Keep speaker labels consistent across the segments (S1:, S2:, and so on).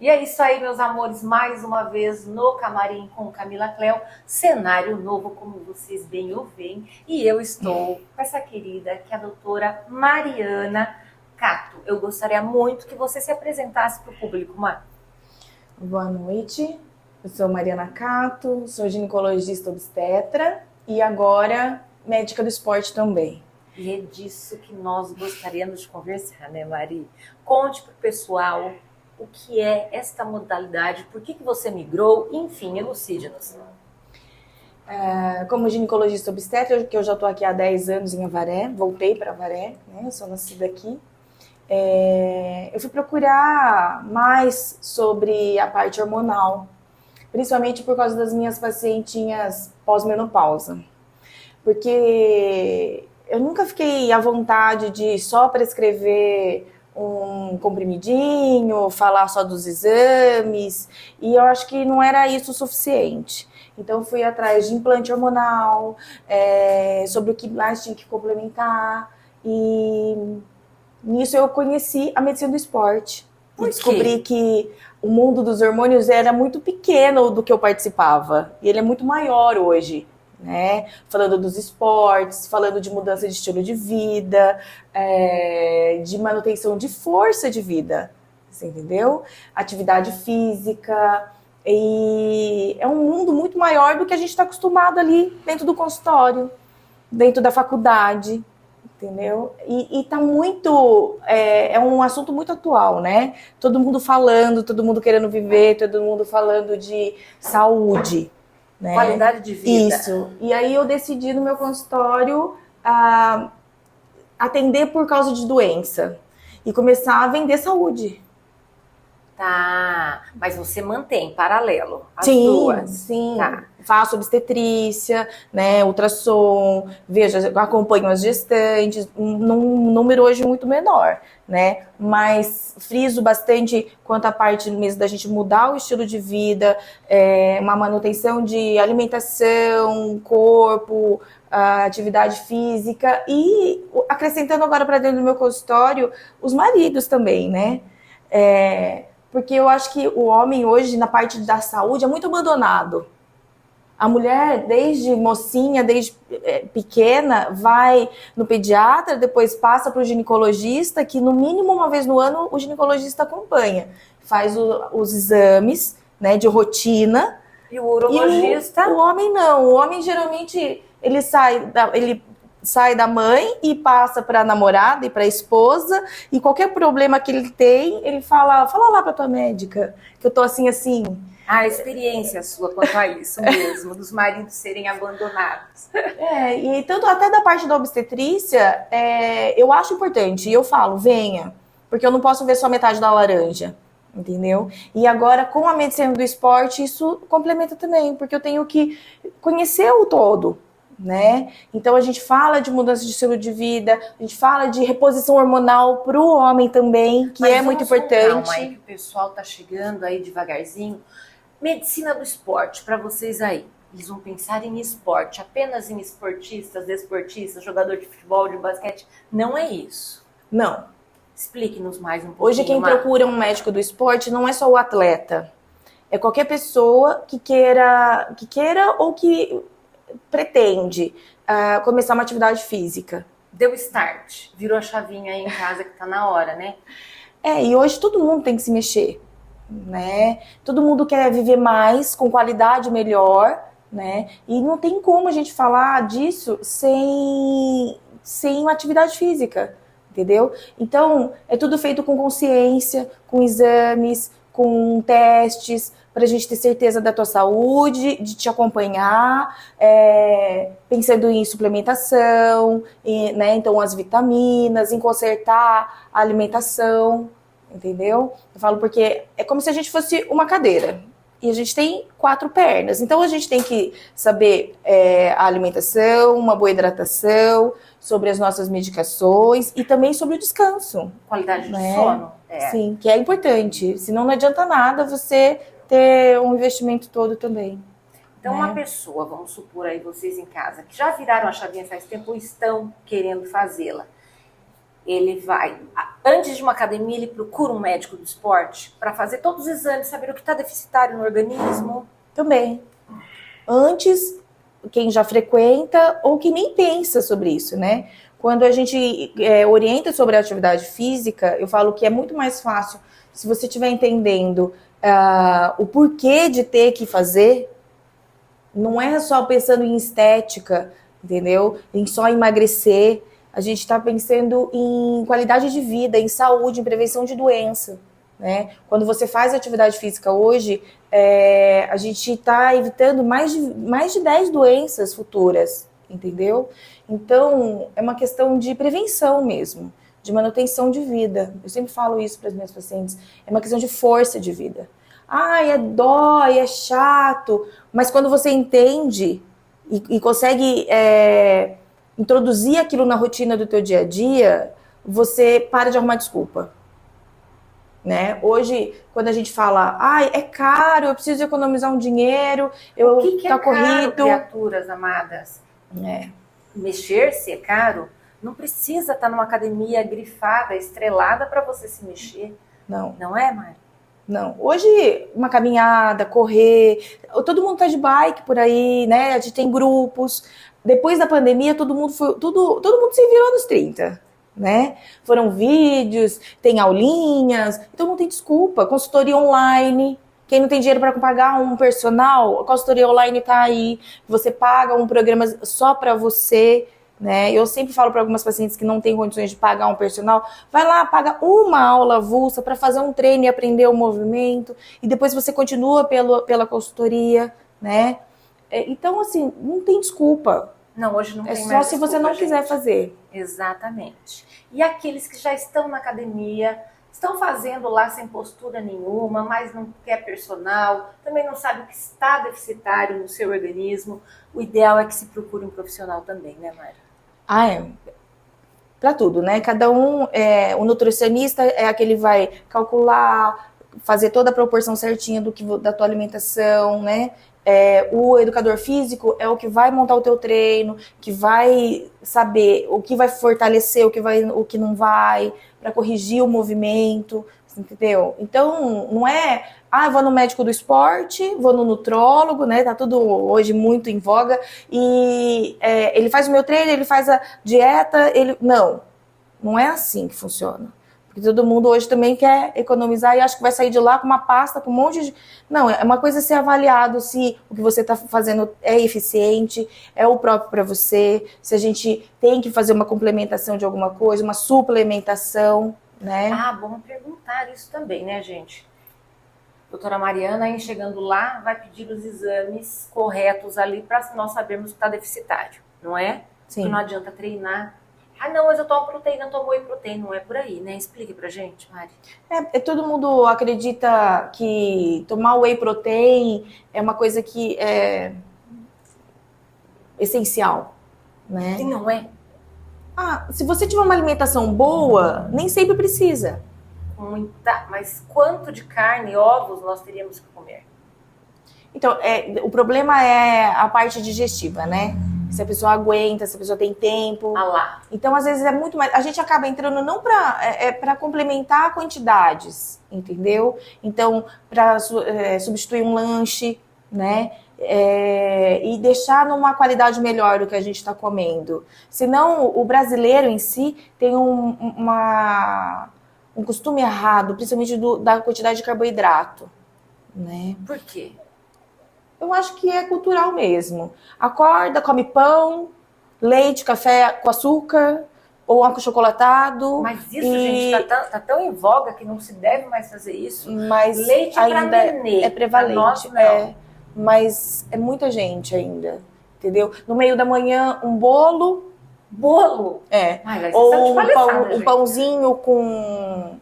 S1: E é isso aí, meus amores, mais uma vez no Camarim com Camila Cléo, cenário novo, como vocês bem o veem, e eu estou com essa querida, que é a doutora Mariana Cato. Eu gostaria muito que você se apresentasse para o público, Mar.
S2: Boa noite, eu sou Mariana Cato, sou ginecologista obstetra e agora médica do esporte também.
S1: E é disso que nós gostaríamos de conversar, né, Mari? Conte para o pessoal o que é esta modalidade, por que você migrou, enfim, elucide-nos.
S2: Como ginecologista obstetra, que eu já estou aqui há 10 anos em Avaré, voltei para Avaré, né? Eu sou nascida aqui. Eu fui procurar mais sobre a parte hormonal, principalmente por causa das minhas pacientinhas pós-menopausa. Porque eu nunca fiquei à vontade de só prescrever um comprimidinho, falar só dos exames, e eu acho que não era isso o suficiente. Então fui atrás de implante hormonal, sobre o que mais tinha que complementar, e nisso eu conheci a medicina do esporte. E descobri que o mundo dos hormônios era muito pequeno do que eu participava, e ele é muito maior hoje. Né? Falando dos esportes, falando de mudança de estilo de vida, de manutenção de força de vida, você entendeu? Atividade física, e é um mundo muito maior do que a gente está acostumado ali dentro do consultório, dentro da faculdade, entendeu? E tá muito, é um assunto muito atual, né? Todo mundo falando, todo mundo querendo viver, todo mundo falando de saúde, né?
S1: Qualidade de vida.
S2: Isso. E aí eu decidi no meu consultório atender por causa de doença e começar a vender saúde.
S1: Tá, mas você mantém paralelo as
S2: duas?
S1: Sim,
S2: tá. Faço obstetrícia, né, ultrassom, acompanho as gestantes, num número hoje muito menor, né, mas friso bastante quanto à parte mesmo da gente mudar o estilo de vida, uma manutenção de alimentação, corpo, atividade física, e acrescentando agora para dentro do meu consultório, os maridos também, né, porque eu acho que o homem hoje, na parte da saúde, é muito abandonado. A mulher, desde mocinha, desde pequena, vai no pediatra, depois passa para o ginecologista, que no mínimo uma vez no ano o ginecologista acompanha. Faz os exames, né, de rotina.
S1: E o urologista?
S2: O homem não. O homem, geralmente, ele sai da mãe e passa para a namorada e para a esposa, e qualquer problema que ele tem, ele fala lá para tua médica, que eu tô assim.
S1: A experiência sua quanto a isso mesmo, dos maridos serem abandonados.
S2: E tanto até da parte da obstetrícia, eu acho importante, e eu falo, venha, porque eu não posso ver só metade da laranja, entendeu? E agora, com a medicina do esporte, isso complementa também, porque eu tenho que conhecer o todo, né? Então a gente fala de mudança de estilo de vida, a gente fala de reposição hormonal para o homem também, que é muito importante.
S1: Calma aí, que o pessoal tá chegando aí devagarzinho. Medicina do esporte, para vocês aí, eles vão pensar em esporte, apenas em esportistas, desportistas, jogador de futebol, de basquete. Não é isso.
S2: Não.
S1: Explique-nos mais um pouquinho.
S2: Hoje quem procura um médico do esporte não é só o atleta, é qualquer pessoa que queira ou que pretende começar uma atividade física.
S1: Deu start, virou a chavinha aí em casa que tá na hora, né?
S2: E hoje todo mundo tem que se mexer, né? Todo mundo quer viver mais, com qualidade melhor, né? E não tem como a gente falar disso sem uma atividade física, entendeu? Então, é tudo feito com consciência, com exames, com testes, para a gente ter certeza da tua saúde, de te acompanhar, pensando em suplementação, né? Então as vitaminas, em consertar a alimentação, entendeu? Eu falo porque é como se a gente fosse uma cadeira e a gente tem 4 pernas, então a gente tem que saber a alimentação, uma boa hidratação, sobre as nossas medicações e também sobre o descanso.
S1: Qualidade de sono.
S2: Sim, que é importante, senão não adianta nada você ter um investimento todo também.
S1: Então, uma pessoa, vamos supor aí vocês em casa, que já viraram a chavinha faz tempo ou estão querendo fazê-la, ele vai, antes de uma academia, ele procura um médico do esporte para fazer todos os exames, saber o que está deficitário no organismo?
S2: Também. Antes, quem já frequenta ou que nem pensa sobre isso, né? Quando a gente orienta sobre a atividade física, eu falo que é muito mais fácil se você estiver entendendo o porquê de ter que fazer. Não é só pensando em estética, entendeu? Em só emagrecer. A gente está pensando em qualidade de vida, em saúde, em prevenção de doença, né? Quando você faz atividade física hoje, a gente está evitando mais de 10 doenças futuras, entendeu? Então, é uma questão de prevenção mesmo, de manutenção de vida. Eu sempre falo isso para as minhas pacientes. É uma questão de força de vida. É dói, é chato, mas quando você entende e consegue introduzir aquilo na rotina do teu dia a dia, você para de arrumar desculpa. Né? Hoje, quando a gente fala, é caro, eu preciso economizar um dinheiro,
S1: o que
S2: tá
S1: é
S2: corrido.
S1: Caro, criaturas amadas? Mexer-se é caro? Não precisa estar numa academia grifada, estrelada para você se mexer.
S2: Não.
S1: Não é, Mari?
S2: Não. Hoje, uma caminhada, correr, todo mundo tá de bike por aí, né? A gente tem grupos. Depois da pandemia, todo mundo se virou nos 30, né? Foram vídeos, tem aulinhas, então não tem desculpa. Consultoria online. Quem não tem dinheiro para pagar um personal, a consultoria online tá aí. Você paga um programa só para você, né? Eu sempre falo para algumas pacientes que não têm condições de pagar um personal, vai lá, paga uma aula avulsa para fazer um treino e aprender o movimento, e depois você continua pela consultoria, né? Então, assim, não tem desculpa.
S1: Não, hoje não tem mais
S2: desculpa. É só se você não
S1: gente.
S2: quiser fazer.
S1: Exatamente. E aqueles que já estão na academia, estão fazendo lá sem postura nenhuma, mas não quer personal, também não sabe o que está deficitário no seu organismo, o ideal é que se procure um profissional também, né, Mari?
S2: Para tudo, né? Cada um, o nutricionista é aquele que vai calcular, fazer toda a proporção certinha da tua alimentação, né? O educador físico é o que vai montar o teu treino, que vai saber o que vai fortalecer, o que não vai, para corrigir o movimento, entendeu? Então, não é, vou no médico do esporte, vou no nutrólogo, né? Tá tudo hoje muito em voga, e ele faz o meu treino, ele faz a dieta, não é assim que funciona. Porque todo mundo hoje também quer economizar e acha que vai sair de lá com uma pasta, com um monte de... Não, é uma coisa ser avaliado se o que você está fazendo é eficiente, é o próprio para você, se a gente tem que fazer uma complementação de alguma coisa, uma suplementação, né?
S1: Bom perguntar isso também, né, gente? Doutora Mariana, aí chegando lá, vai pedir os exames corretos ali para nós sabermos que está deficitário, não é?
S2: Sim.
S1: Porque não adianta treinar. Não, mas eu tomo proteína, eu tomo whey protein. Não é por aí, né? Explique pra gente, Mari.
S2: Todo mundo acredita que tomar whey protein é uma coisa que é essencial, né?
S1: E não é?
S2: Se você tiver uma alimentação boa, nem sempre precisa.
S1: Mas quanto de carne e ovos nós teríamos que comer?
S2: Então, o problema é a parte digestiva, né? Se a pessoa aguenta, se a pessoa tem tempo.
S1: Lá.
S2: Então, às vezes, é muito mais... A gente acaba entrando não para complementar quantidades, entendeu? Então, para substituir um lanche, né? E deixar numa qualidade melhor do que a gente está comendo. Senão, o brasileiro em si tem um costume errado, principalmente da quantidade de carboidrato, né?
S1: Por quê?
S2: Eu acho que é cultural mesmo. Acorda, come pão, leite, café com açúcar ou achocolatado.
S1: Mas isso, gente, tá tão em voga que não se deve mais fazer isso.
S2: Mas
S1: leite
S2: ainda
S1: nenê,
S2: é prevalente.
S1: Nós, não.
S2: Mas é muita gente ainda, entendeu? No meio da manhã, um bolo.
S1: Bolo?
S2: Ou um pãozinho com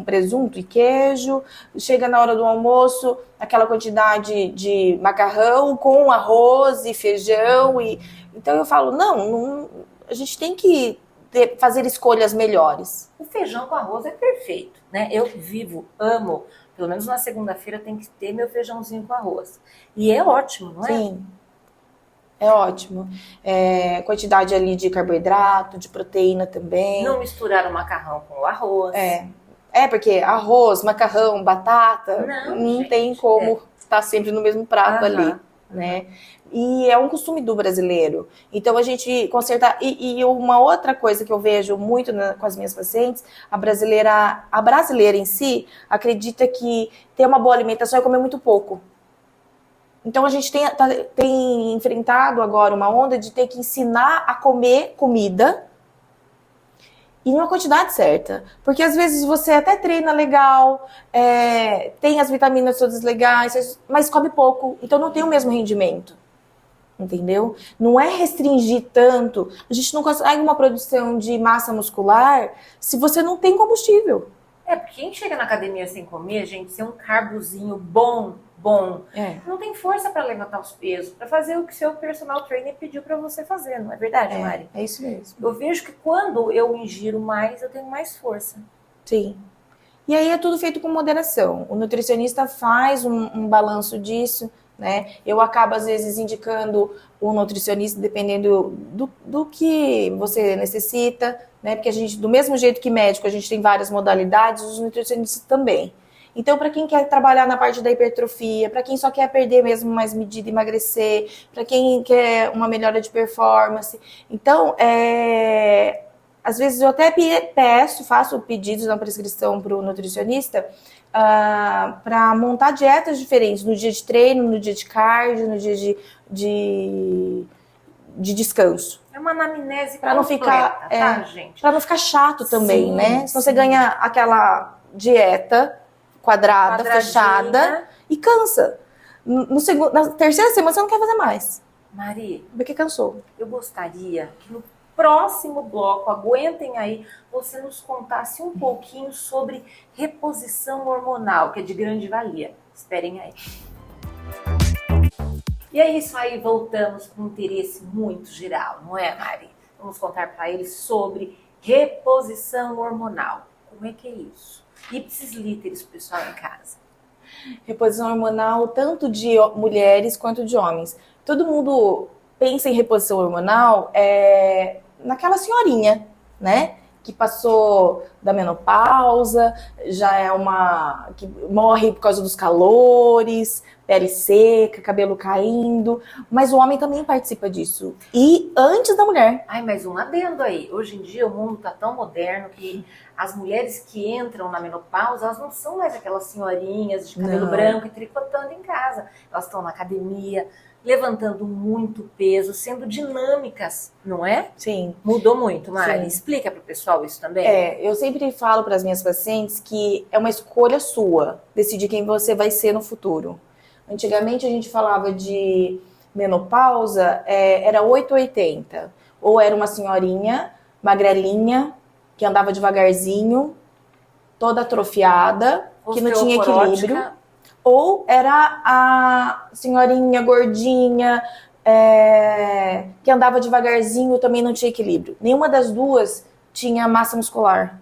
S2: presunto e queijo, chega na hora do almoço, aquela quantidade de macarrão com arroz e feijão. Então eu falo, não, a gente tem que fazer escolhas melhores.
S1: O feijão com arroz é perfeito, né? Eu amo, pelo menos na segunda-feira tem que ter meu feijãozinho com arroz. E é ótimo, não é?
S2: Sim. É ótimo. Quantidade ali de carboidrato, de proteína também.
S1: Não misturar o macarrão com o arroz.
S2: Porque arroz, macarrão, batata, não tem como estar sempre no mesmo prato ali, né? E é um costume do brasileiro. Então, a gente consertar... E uma outra coisa que eu vejo muito com as minhas pacientes, a brasileira em si acredita que ter uma boa alimentação é comer muito pouco. Então, a gente tem enfrentado agora uma onda de ter que ensinar a comer comida e numa quantidade certa. Porque às vezes você até treina legal, tem as vitaminas todas legais, mas come pouco, então não tem o mesmo rendimento. Entendeu? Não é restringir tanto. A gente não consegue uma produção de massa muscular se você não tem combustível.
S1: Porque quem chega na academia sem comer, gente, sem um carbozinho bom, não tem força para levantar os pesos, para fazer o que seu personal trainer pediu para você fazer, não é verdade, Mari?
S2: É isso mesmo.
S1: Eu vejo que quando eu ingiro mais, eu tenho mais força.
S2: Sim. E aí é tudo feito com moderação. O nutricionista faz um balanço disso, né? Eu acabo, às vezes, indicando o nutricionista dependendo do que você necessita, né? Porque a gente, do mesmo jeito que médico, a gente tem várias modalidades, os nutricionistas também. Então, para quem quer trabalhar na parte da hipertrofia, para quem só quer perder mesmo mais medida e emagrecer, para quem quer uma melhora de performance. Então, às vezes eu até faço pedidos na prescrição para o nutricionista para montar dietas diferentes no dia de treino, no dia de cardio, no dia de descanso.
S1: É uma anamnese
S2: para não ficar,
S1: tá, gente?
S2: Para não ficar chato também,
S1: sim,
S2: né? Senão você ganha aquela dieta quadrada, fechada e cansa. Na terceira semana você não quer fazer mais.
S1: Mari,
S2: porque cansou.
S1: Eu gostaria que no próximo bloco, aguentem aí, você nos contasse um pouquinho sobre reposição hormonal, que é de grande valia. Esperem aí. E é isso aí, voltamos com um interesse muito geral, não é, Mari? Vamos contar para eles sobre reposição hormonal. Como é que é isso? Ipsis literis, pessoal em casa.
S2: Reposição hormonal tanto de mulheres quanto de homens. Todo mundo pensa em reposição hormonal naquela senhorinha, né? Que passou da menopausa, já é uma que morre por causa dos calores, pele seca, cabelo caindo, mas o homem também participa disso. E antes da mulher.
S1: Mas um adendo aí. Hoje em dia o mundo tá tão moderno que as mulheres que entram na menopausa, elas não são mais aquelas senhorinhas de cabelo branco e tricotando em casa. Elas estão na academia, levantando muito peso, sendo dinâmicas, não é?
S2: Sim.
S1: Mudou muito, Mari. Explica para o pessoal isso também.
S2: Eu sempre falo para as minhas pacientes que é uma escolha sua decidir quem você vai ser no futuro. Antigamente a gente falava de menopausa, era 880. Ou era uma senhorinha, magrelinha, que andava devagarzinho, toda atrofiada, que não tinha equilíbrio. Ou era a senhorinha gordinha, que andava devagarzinho, também não tinha equilíbrio. Nenhuma das duas tinha massa muscular.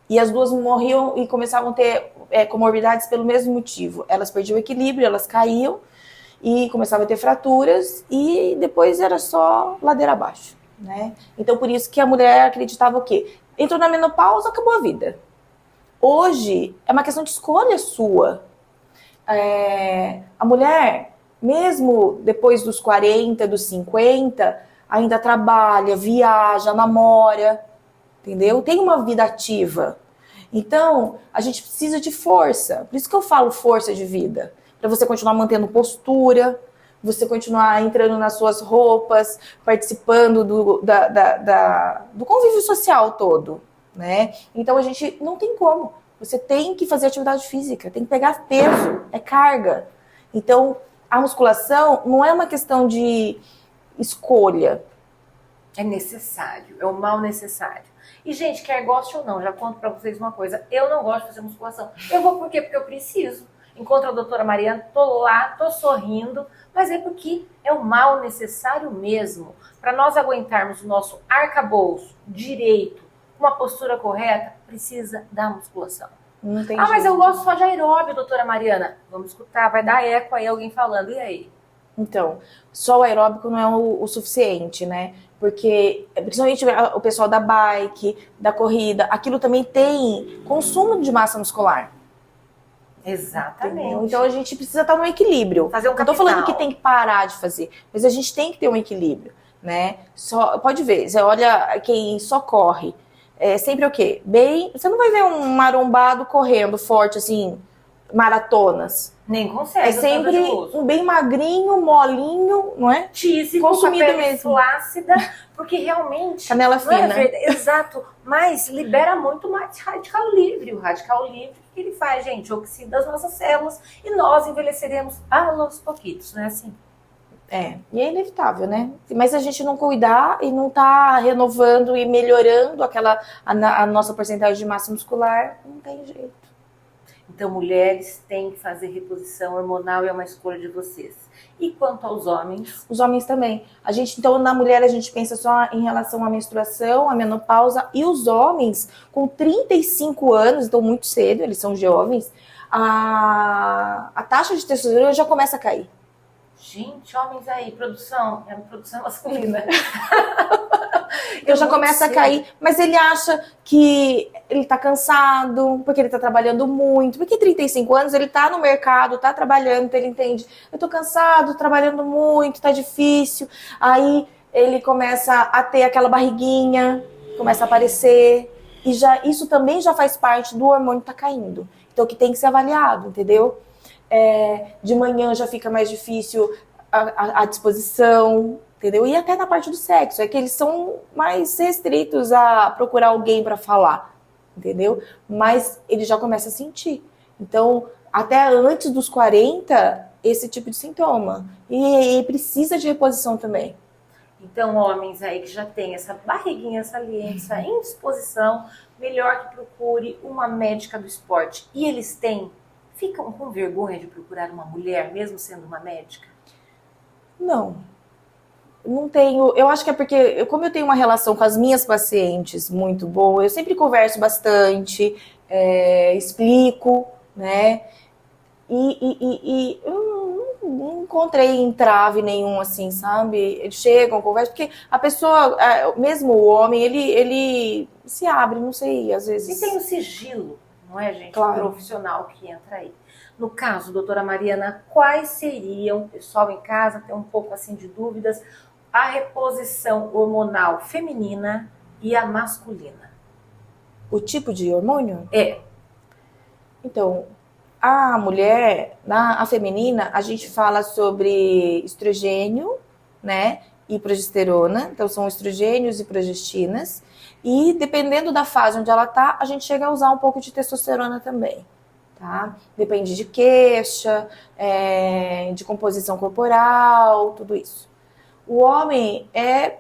S2: E as duas morriam e começavam a ter comorbidades pelo mesmo motivo. Elas perdiam o equilíbrio, elas caíam e começavam a ter fraturas e depois era só ladeira abaixo, né? Então, por isso que a mulher acreditava o quê? Entrou na menopausa, acabou a vida. Hoje, é uma questão de escolha sua. A mulher, mesmo depois dos 40, dos 50, ainda trabalha, viaja, namora, entendeu? Tem uma vida ativa. Então, a gente precisa de força. Por isso que eu falo força de vida. Para você continuar mantendo postura, você continuar entrando nas suas roupas, participando do convívio social todo, né? Então, a gente não tem como. Você tem que fazer atividade física, tem que pegar peso, é carga. Então, a musculação não é uma questão de escolha.
S1: É necessário, é o mal necessário. E, gente, quer goste ou não, já conto pra vocês uma coisa. Eu não gosto de fazer musculação. Eu vou por quê? Porque eu preciso. Encontro a doutora Mariana, tô lá, tô sorrindo, mas é porque é o mal necessário mesmo. Para nós aguentarmos o nosso arcabouço direito, uma postura correta, precisa da musculação.
S2: Não tem
S1: mas
S2: jeito.
S1: eu gosto só de aeróbio, doutora Mariana. Vamos escutar, vai dar eco aí alguém falando. E aí?
S2: Então, só o aeróbico não é o suficiente, né? Porque, principalmente o pessoal da bike, da corrida, aquilo também tem consumo de massa muscular.
S1: Exatamente.
S2: Entendeu? Então a gente precisa estar no equilíbrio.
S1: Fazer um
S2: Não tô
S1: capital.
S2: falando que tem que parar de fazer, mas a gente tem que ter um equilíbrio, né? Pode ver, você olha quem só corre, é sempre o quê? Você não vai ver um marombado correndo forte, assim, maratonas.
S1: Nem consegue.
S2: É sempre um bem magrinho, molinho, não é?
S1: Tísico,
S2: Consumido
S1: com a pele
S2: mesmo.
S1: flácida, porque realmente...
S2: Canela
S1: não é
S2: fina.
S1: Exato, mas libera muito mais radical livre. O radical livre, o que ele faz, gente? Oxida as nossas células e nós envelheceremos aos pouquitos, não é assim?
S2: E é inevitável, né? Mas se a gente não cuidar e não tá renovando e melhorando a nossa porcentagem de massa muscular, não tem jeito.
S1: Então, mulheres têm que fazer reposição hormonal e é uma escolha de vocês. E quanto aos homens?
S2: Os homens também. Então, na mulher, a gente pensa só em relação à menstruação, à menopausa. E os homens, com 35 anos, então muito cedo, eles são jovens, a taxa de testosterona já começa a cair.
S1: Gente, homens aí, produção masculina.
S2: Eu já começo a cair, mas ele acha que ele tá cansado, porque ele tá trabalhando muito, porque 35 anos ele tá no mercado, tá trabalhando, então ele entende, eu tô cansado, trabalhando muito, tá difícil, aí ele começa a ter aquela barriguinha, começa a aparecer, e isso também já faz parte do hormônio tá caindo, então que tem que ser avaliado, entendeu? De manhã já fica mais difícil a disposição, entendeu? E até na parte do sexo, é que eles são mais restritos a procurar alguém para falar, entendeu? Mas ele já começa a sentir. Então, até antes dos 40, esse tipo de sintoma. E precisa de reposição também.
S1: Então, homens aí que já têm essa barriguinha saliente, essa indisposição, melhor que procure uma médica do esporte. E eles ficam com vergonha de procurar uma mulher, mesmo sendo uma médica?
S2: Não tenho, eu acho que é porque, como eu tenho uma relação com as minhas pacientes muito boa, eu sempre converso bastante, explico, né? E eu não encontrei entrave nenhum, assim, sabe? Eles chegam, conversam, porque a pessoa, mesmo o homem, ele se abre, não sei, às vezes.
S1: E tem o sigilo, não é, gente?
S2: Claro.
S1: Profissional que entra aí. No caso, doutora Mariana, quais seriam, o pessoal em casa tem um pouco assim de dúvidas, a reposição hormonal feminina e a masculina?
S2: O tipo de hormônio? Então, a mulher, a feminina, a gente fala sobre estrogênio, né, e progesterona. Então, são estrogênios e progestinas. E, dependendo da fase onde ela tá, a gente chega a usar um pouco de testosterona também. Tá? Depende de queixa, de composição corporal, tudo isso. O homem é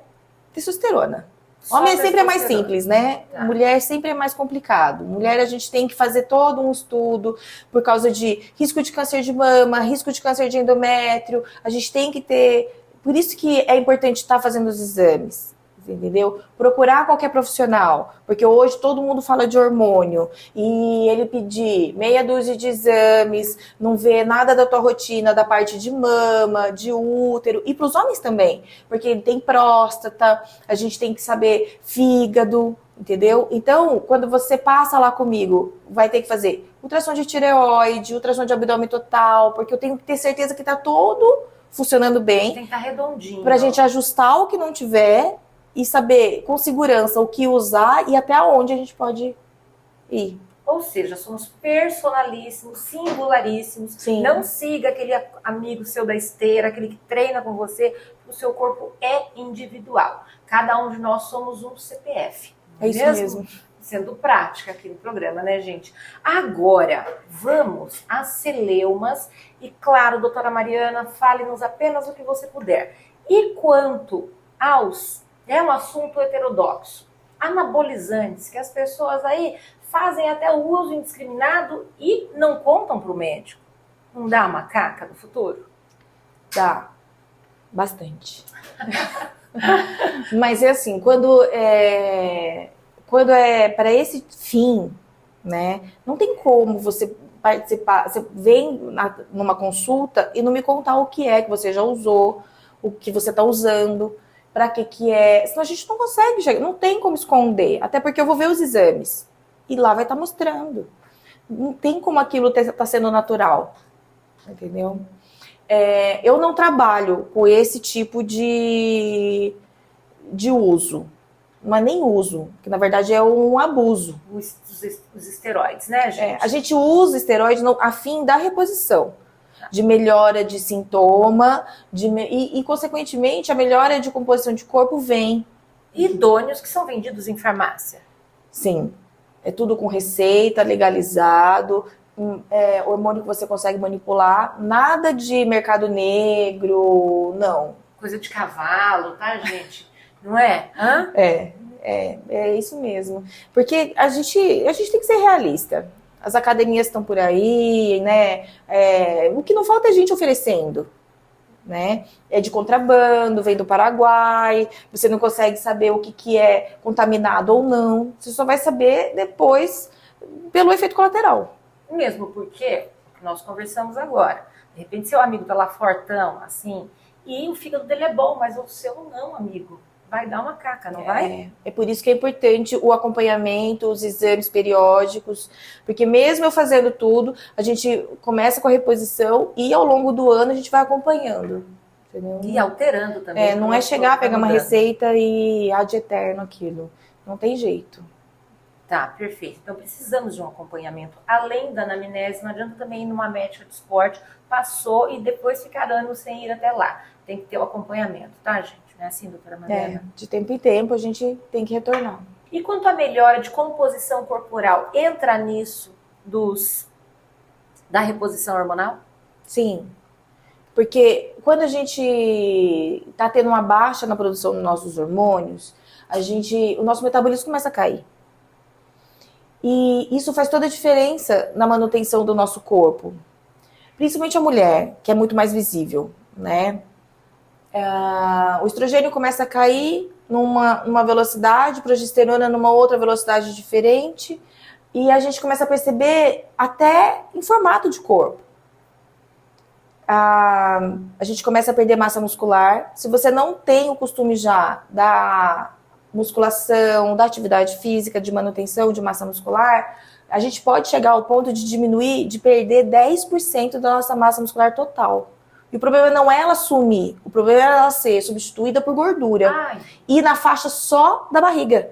S2: testosterona. Homem sempre é mais simples, né? Tá. Mulher sempre é mais complicado. Mulher, a gente tem que fazer todo um estudo por causa de risco de câncer de mama, risco de câncer de endométrio. A gente tem que ter... Por isso que é importante estar fazendo os exames, entendeu? Procurar qualquer profissional, porque hoje todo mundo fala de hormônio e ele pedir meia dúzia de exames, não vê nada da tua rotina, da parte de mama, de útero, e para os homens também, porque ele tem próstata, a gente tem que saber fígado, entendeu? Então, quando você passa lá comigo, vai ter que fazer ultrassom de tireoide, ultrassom de abdômen total, porque eu tenho que ter certeza que tá todo funcionando bem.
S1: Tem que estar redondinho.
S2: Pra gente ajustar o que não tiver e saber com segurança o que usar e até onde a gente pode ir.
S1: Ou seja, somos personalíssimos, singularíssimos. Sim. Não siga aquele amigo seu da esteira, aquele que treina com você, o seu corpo é individual. Cada um de nós somos um CPF.
S2: É isso mesmo.
S1: Sendo prática aqui no programa, né, gente? Agora, vamos às celeumas. E claro, doutora Mariana, fale-nos apenas o que você puder. E quanto aos... É um assunto heterodoxo. Anabolizantes, que as pessoas aí fazem até o uso indiscriminado e não contam para o médico. Não dá uma caca no futuro?
S2: Dá. Bastante. Mas é assim, quando é para esse fim, né? Não tem como você participar, você vem numa consulta e não me contar o que é que você já usou, o que você está usando, para que é. Senão a gente não consegue chegar, não tem como esconder, até porque eu vou ver os exames e lá vai estar mostrando. Não tem como aquilo tá sendo natural, entendeu? Eu não trabalho com esse tipo de uso. Não é nem uso, que na verdade é um abuso.
S1: Os esteroides, né, gente?
S2: A gente usa esteroides a fim da reposição, de melhora de sintoma, e consequentemente a melhora de composição de corpo vem.
S1: Idôneos que são vendidos em farmácia.
S2: Sim, é tudo com receita, legalizado, hormônio que você consegue manipular, nada de mercado negro, não.
S1: Coisa de cavalo, tá, gente? Não é? Hã?
S2: É isso mesmo. Porque a gente tem que ser realista. As academias estão por aí, né? O que não falta é gente oferecendo, né? É de contrabando, vem do Paraguai, você não consegue saber o que é contaminado ou não. Você só vai saber depois pelo efeito colateral.
S1: Mesmo porque, nós conversamos agora, de repente seu amigo tá lá fortão, assim, e o fígado dele é bom, mas o seu não, amigo. Vai dar uma caca, não vai?
S2: É por isso que é importante o acompanhamento, os exames periódicos, porque mesmo eu fazendo tudo, a gente começa com a reposição e ao longo do ano a gente vai acompanhando. Entendeu?
S1: E alterando também.
S2: Não é chegar, pegar uma receita e ad eterno aquilo. Não tem jeito.
S1: Tá, perfeito. Então precisamos de um acompanhamento. Além da anamnese, não adianta também ir numa médica de esporte, passou e depois ficar anos sem ir até lá. Tem que ter o acompanhamento, tá, gente? Não é assim, doutora Mariana?
S2: De tempo em tempo a gente tem que retornar.
S1: E quanto à melhora de composição corporal, entra nisso da reposição hormonal?
S2: Sim. Porque quando a gente está tendo uma baixa na produção dos nossos hormônios, o nosso metabolismo começa a cair. E isso faz toda a diferença na manutenção do nosso corpo. Principalmente a mulher, que é muito mais visível, né? O estrogênio começa a cair numa velocidade, progesterona numa outra velocidade diferente, e a gente começa a perceber até em formato de corpo. A gente começa a perder massa muscular. Se você não tem o costume já da musculação, da atividade física, de manutenção de massa muscular, a gente pode chegar ao ponto de diminuir, de perder 10% da nossa massa muscular total. E o problema não é ela sumir, o problema é ela ser substituída por gordura. E na faixa só da barriga.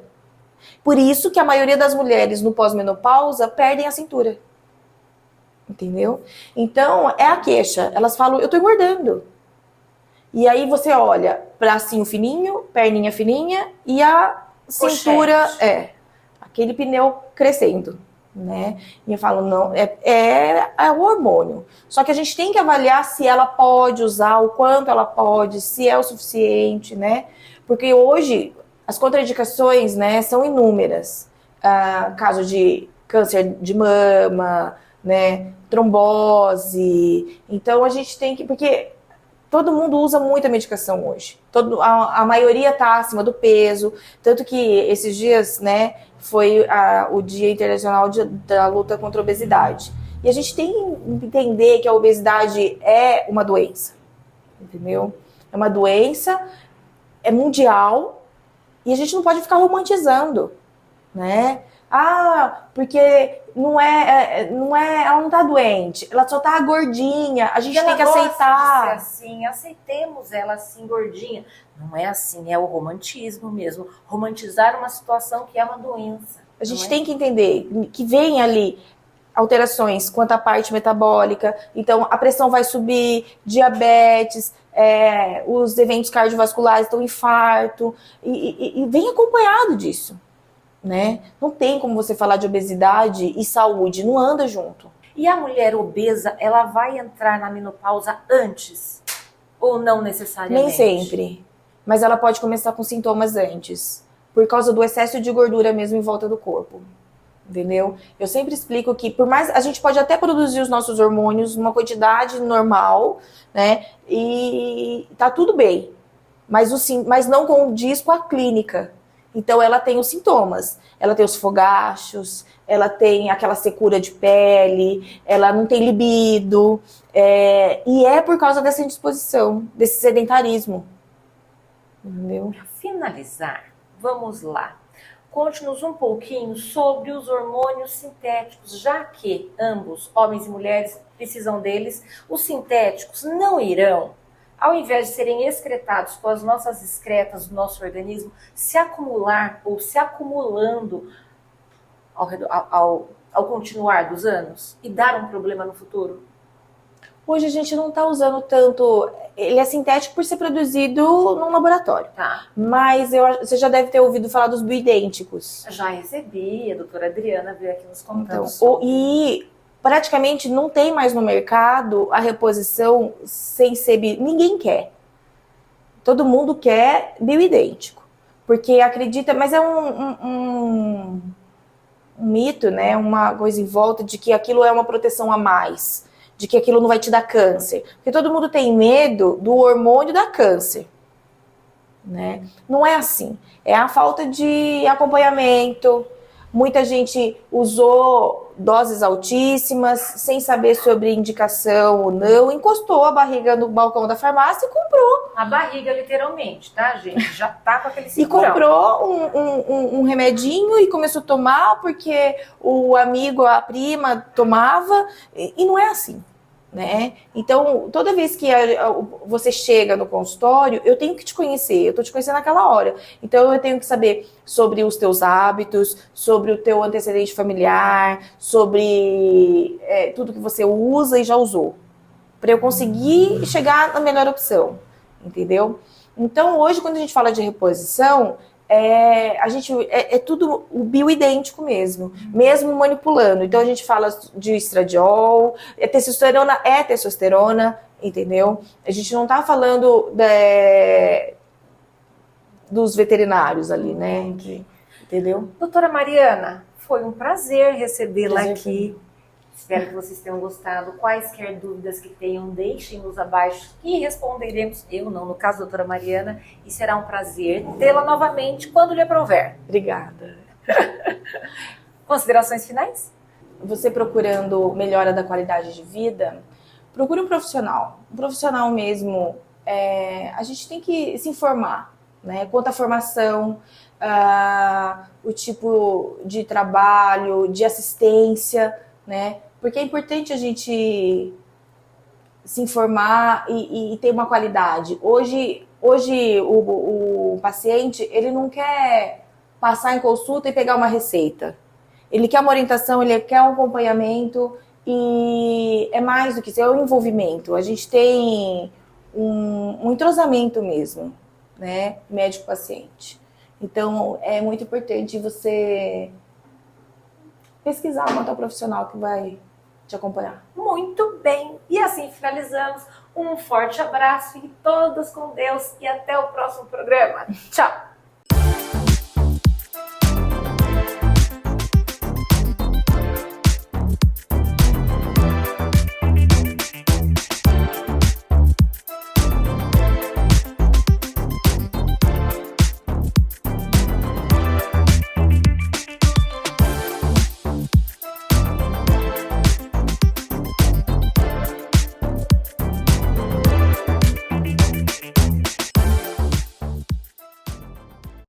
S2: Por isso que a maioria das mulheres no pós-menopausa perdem a cintura. Entendeu? Então, é a queixa. Elas falam, eu tô engordando. E aí você olha bracinho fininho, perninha fininha e a cintura, aquele pneu crescendo, né? E eu falo, não, é o hormônio. Só que a gente tem que avaliar se ela pode usar, o quanto ela pode, se é o suficiente, né? Porque hoje as contraindicações, né, são inúmeras. Caso de câncer de mama, né, trombose. Então a gente tem que, porque todo mundo usa muita medicação hoje. A maioria está acima do peso. Tanto que esses dias, né, foi o Dia Internacional da Luta contra a Obesidade. E a gente tem que entender que a obesidade é uma doença. Entendeu? É uma doença, é mundial, e a gente não pode ficar romantizando, né? Porque não é, ela não tá doente, ela só tá gordinha, a gente tem que aceitar.
S1: De ser assim, aceitemos ela assim, gordinha. Não é assim, é o romantismo mesmo. Romantizar uma situação que é uma doença.
S2: A gente tem que entender que vem ali alterações quanto à parte metabólica, então a pressão vai subir, diabetes, os eventos cardiovasculares, então infarto, e vem acompanhado disso. Né? Não tem como você falar de obesidade e saúde, não anda junto.
S1: E a mulher obesa, ela vai entrar na menopausa antes? Ou não necessariamente?
S2: Nem sempre, mas ela pode começar com sintomas antes, por causa do excesso de gordura mesmo em volta do corpo, entendeu? Eu sempre explico que, por mais, a gente pode até produzir os nossos hormônios numa quantidade normal, né, e tá tudo bem, mas não condiz com a clínica. Então, ela tem os sintomas, ela tem os fogachos, ela tem aquela secura de pele, ela não tem libido, e é por causa dessa indisposição, desse sedentarismo. Entendeu?
S1: Para finalizar, vamos lá. Conte-nos um pouquinho sobre os hormônios sintéticos, já que ambos, homens e mulheres, precisam deles. Os sintéticos não irão, ao invés de serem excretados com as nossas excretas do nosso organismo, se acumular ou se acumulando ao continuar dos anos e dar um problema no futuro?
S2: Hoje a gente não está usando tanto. Ele é sintético por ser produzido num laboratório.
S1: Tá.
S2: Mas você já deve ter ouvido falar dos bioidênticos.
S1: Já recebi, a doutora Adriana veio aqui nos contando.
S2: Então, e praticamente não tem mais no mercado a reposição sem ser. Ninguém quer. Todo mundo quer bioidêntico. Porque acredita, mas é um mito, né? Uma coisa em volta de que aquilo é uma proteção a mais. De que aquilo não vai te dar câncer. Porque todo mundo tem medo do hormônio dar câncer. Né? Não é assim. É a falta de acompanhamento. Muita gente usou doses altíssimas, sem saber sobre indicação ou não, encostou a barriga no balcão da farmácia e comprou.
S1: A barriga, literalmente, tá, gente? Já tá com aquele
S2: E
S1: cinturão.
S2: comprou um remedinho e começou a tomar porque o amigo, a prima tomava, e não é assim. Né? Então, toda vez que você chega no consultório, eu tenho que te conhecer, eu estou te conhecendo naquela hora. Então, eu tenho que saber sobre os teus hábitos, sobre o teu antecedente familiar, sobre tudo que você usa e já usou, para eu conseguir chegar na melhor opção, entendeu? Então, hoje, quando a gente fala de reposição, é tudo o bioidêntico mesmo manipulando. Então a gente fala de estradiol, testosterona, entendeu? A gente não tá falando dos veterinários ali, né? Entendeu?
S1: Doutora Mariana, foi um prazer recebê-la aqui. Espero que vocês tenham gostado. Quaisquer dúvidas que tenham, deixem-nos abaixo e responderemos. Eu não, no caso da doutora Mariana. E será um prazer tê-la novamente quando lhe aprouver.
S2: Obrigada.
S1: Considerações finais?
S2: Você procurando melhora da qualidade de vida, procure um profissional. Um profissional mesmo. A gente tem que se informar, né? Quanto à formação, o tipo de trabalho, de assistência, né? Porque é importante a gente se informar e ter uma qualidade. Hoje o paciente, ele não quer passar em consulta e pegar uma receita. Ele quer uma orientação, ele quer um acompanhamento e é mais do que isso, é o envolvimento. A gente tem um entrosamento mesmo, né? Médico-paciente. Então, é muito importante você pesquisar quanto ao profissional que vai te acompanhar.
S1: Muito bem. E assim finalizamos. Um forte abraço e todos com Deus. E até o próximo programa. Tchau!